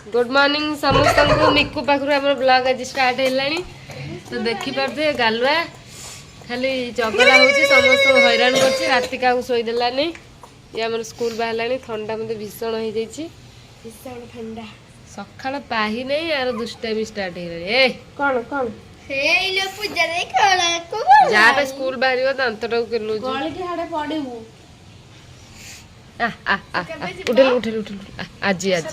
Good morning समस्त को मिकु पाखु आम ब्लॉग आज स्टार्ट है तो देखिपे गालुआ खाली चगला हो समस्त हैरान कर राति क्या शोदेलानी ये आम स्कूल बाहर थंडा मत भीषण हो भीषण ठंडा सकाल पाही नहीं यार दुष्टा भी स्टार्ट है कौन कौन जहाँ पे स्कूल बाहर दांत किलु उठेल उठेल उठेल आज आज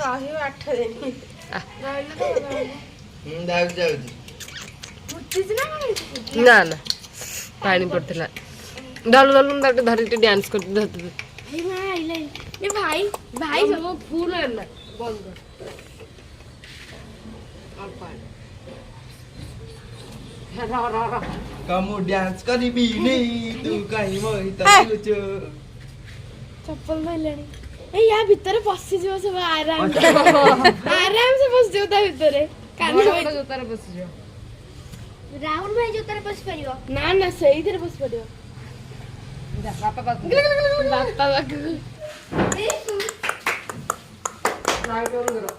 ना ना पानी पड़ता डल डल धरिक डांस कर भाई भाई सब फूल बंद kamu dance kali bini tu kahi mau itu lucu चप्पल मारलानी ए या भीतर पसी जो सब आराम से बस जो ता भीतर कान में जोतार बस जो राहुल भाई जोतार बस परियो ना ना सही तरह बस परियो जा पापा पापा राइट ऑन करो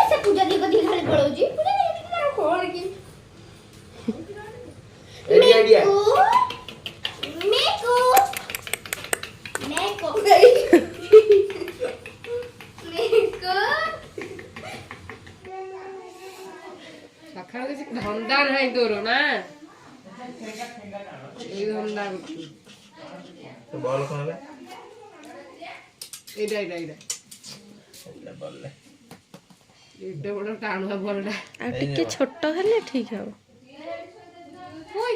ऐसे पूजा दी को दिखाले पड़ो जी पूजा दी की खोल की आइडिया मेको मेको सकाळ किसी धंदा नहीं तोर ना ये धंदा तो बॉल कौन है एडा एडा एडा एला बॉल ले एडा बड़ा टाणुआ बॉलडा आ टिके छोट हेले ठीक है ओय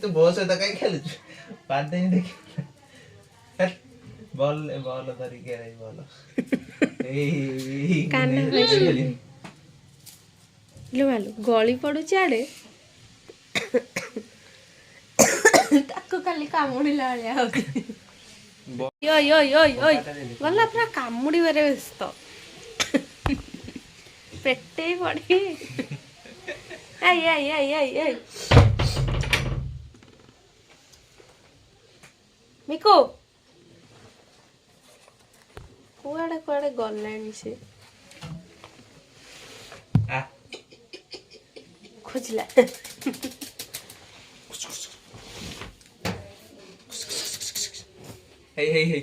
तू बहुत से कहीं खेल पाँच दिन देख बॉल बॉल धरी के रही बॉल कान लो आलो गली पड़ू आड़े ताको खाली कामुड़िला यो यो यो यो गला पूरा कामुड़ी बारे व्यस्त पेटे पड़ी आई आई आई आई आई मिको कुआड़े कुआड़े गलानी से आ खोजला हे हे हे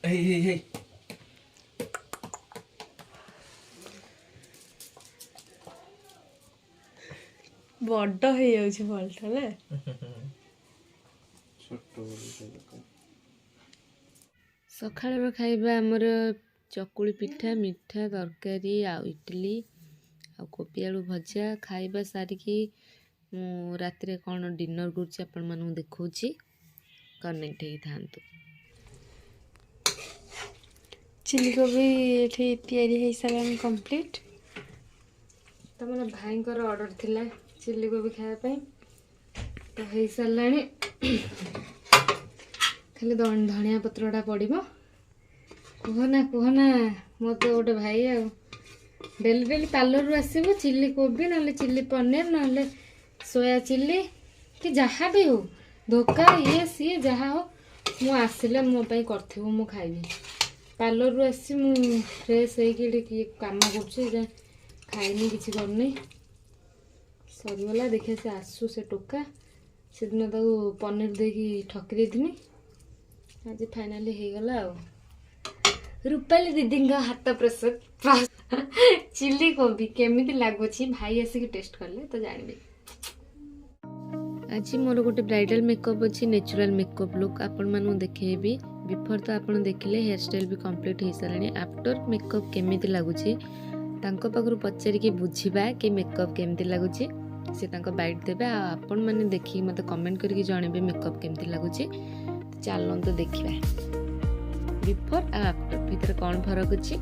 हे हे हे बड़ हो जाउछ बॉलटा ना सकाळ खाइबा आमर चकुली पिठा मिठा तरकारी आ इडली आ कोपी आलू भजा खाइबा सारिकी मु रातिरे कौन डिनर करुच्ची आपण मानू देखौची कनेक्ट हेई थांतु चिली कोबी एठी तयारी हे सारा कंप्लीट तमर भाई को ऑर्डर थिला चिल्ली कोबी खाया पे तो हे साराणी खाली धनिया पत्रटा पड़ो कहना मो तो गोटे भाई आ डेली डेली पार्लर आसब चिल्ली कोबी ना चिल्ली पनीर ना सोया चिल्ली कि जहाँ भी हो धोखा ये सी जहाँ हो मु आसिले मो पाई करथिबो मु खाइबी पार्लर आसी मु फ्रेश होइके काम कर खाइनी किसी करनी सरीगला देखिए से आसू से टोका से दिन ताको पनीर देकी ठकी देथिनी आज फाइनाली हो गला रूपाली दीदी हाथ प्रसाद चिल्ली कोबी केमिति लागुची भाई आसिक टेस्ट करले तो जानबे आज मोर गोटे ब्राइडल मेकअप अच्छी नेचुरल मेकअप लुक आपण मानू देखेबी बिफोर तो आपण देखिले हेयर स्टाइल भी कंप्लीट हो सारे आफ्टर मेकअप केमिति लागुची तांको पाखरु पचारि के बुझिबा कि मेकअप केमिति लागुची से तांको बाइट देबे आपण माने देखि मते कमेंट करके जणेबे मेकअप केमिति लागुची चलन तो देखिबा बिफोर आ आफ्टर भीतर कौन फरक अछि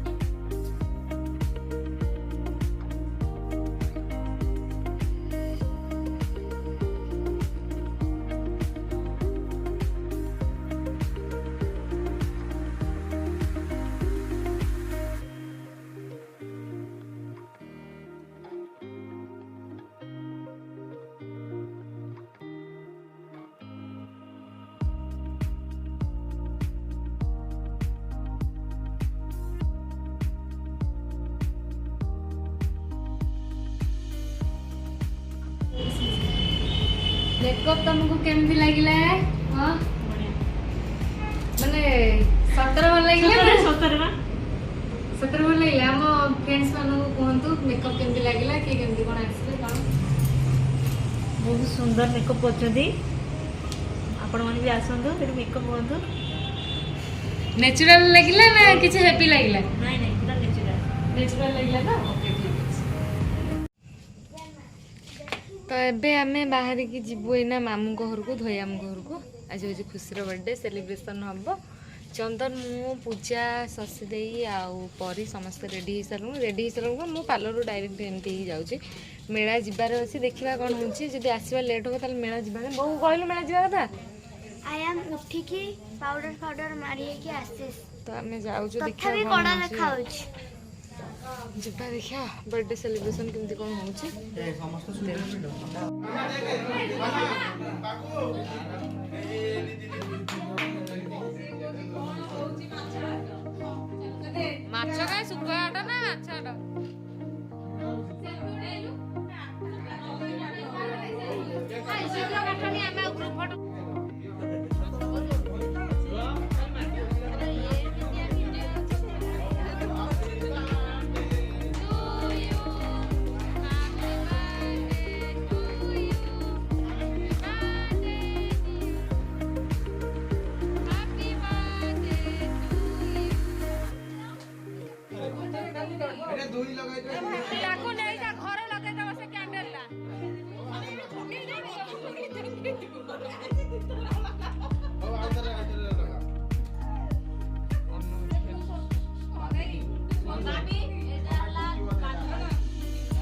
मेकअप तुमको केमती लागिला हां माने 17 भल लागिला 17 भल लागिला हम फ्रेंड्स मानू कहंतु मेकअप केमती लागिला के केमती कोन आछले कोन बहुत सुंदर मेकअप करछथि आपण माने भी आसंदो ते मेकअप करंतु नेचुरल लागिला ना किछ हैप्पी लागिला नहीं नहीं पूरा नेचुरल लागिला ना ओके ठीक तो एबे आमे बाहर की जीवु एना मामू को घर को धोई आम घर को आज हो खुशी बर्थडे सेलिब्रेशन हम चंदन मु पूजा शशि दे आउ परी समस्त रेडी हो सारू मु पार्लर डायरेक्ट एमती ही जाऊँगी मेला जीवार अच्छी देखा कौन हो आसवा लेट हो मेला जीवा बहु कहलु मेला जीवा कथा आयाम उठिकी पाउडर मारी के आसीस तो आम जाऊँ तथापि कोड़ा देखा होची जीवा देखा बर्थडे सेलिब्रेशन केमती कौन हो ମାଛ କାଇଁ ଶୁଖୁଆ ଆଟା ନା ମାଛ ଆଟା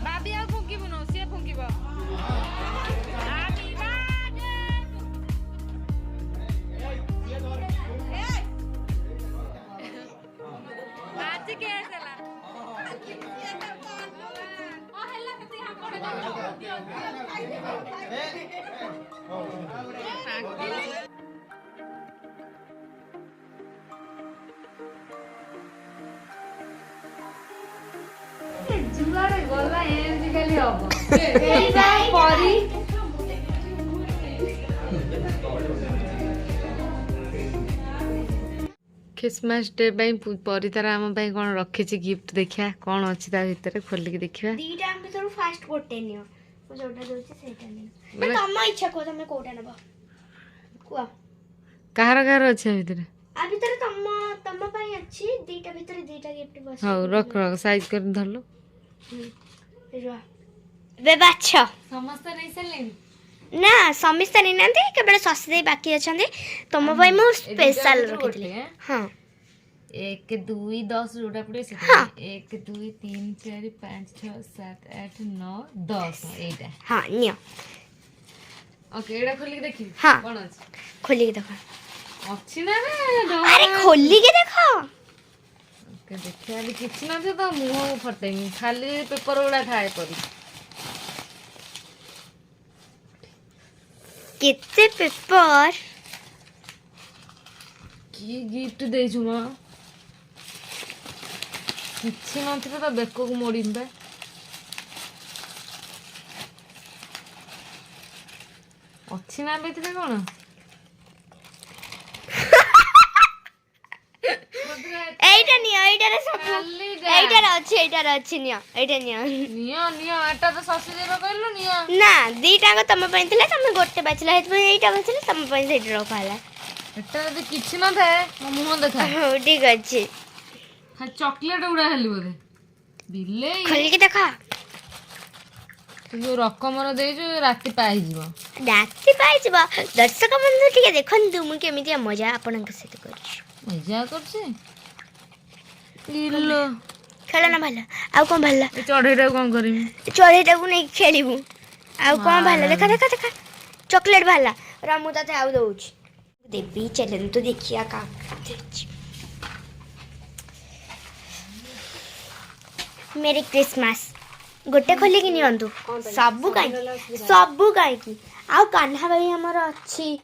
बाबी आ फुंकिबुनो से फुंकिबो आज के चला जुआरे गला एमती खाली हबो परी क्रिसमस डे परी तार आम कौन रखी गिफ्ट देखा कौन अच्छी ता भीतर खोलिक देखा दीटा हम तो फास्ट कोटे नियो मु जोटा दोची सेटा नियो तम इच्छा को तमे कोटा नबो कुआ कहार अच्छे भीतर आ भीतर तम पई अछि दीटा भीतर दीटा गिफ्ट बस हां रख साइज कर धरलो बे बाछा समस्त नहीं सलेनी ना समिस्त नहीं नांती केवल सस दे बाकी अछंती तम पई मु स्पेशल रखितली हां 1 2 10 जोड़ा पड़े से हाँ। 1 2 3 4 5 6 7 8 9 10 एटा हां नियो ओके एडा खोली के देखी हाँ। कोन अछि खोली के देखो अछि ना ना अरे खोली के देखो ओके देखिया भी किछ ना तो मुंह फटेनी खाली पेपर उड़ा खाए पड़ी केते पेपर की गिफ्ट दे जुमा किछ ना तो बेको को मोड़िंबे अछि ना बेतले कोन एइटा नियो एइटा रे सब एइटा रे अछि नियो एइटा नियो नियो नियो आटा तो ससी देबे कहलु नियो ना दीटा को तम पई थिले तम गोटे बाचला हेत एइटा बाचले तम पई सेइटा रखाला एटा यदि किछ न थाए मो मुंह देखा हो ठीक अछि खाली चॉकलेट उड़ा हेली बोले बिले खोली के देखो तू जो रकम रो दे जो राति पाई जीवो राति पाई जबा दर्शक बंधु ठीक देखंतु मु केमिति मजा आपन के सहित करछु मजा करछे इलो खेलना भला आउ कोन भला चढ़ेटा कोन करिमी चढ़ेटा को नहीं खेलिबु आउ कोन भला देखा देखा देखा चॉकलेट भला रामु ताते आउ दउछ देवी चलन तो देखिया का मेरी क्रिसमस गोटे खोली कि नियंतु सबु काई की आउ कान्हा भाई हमर अछि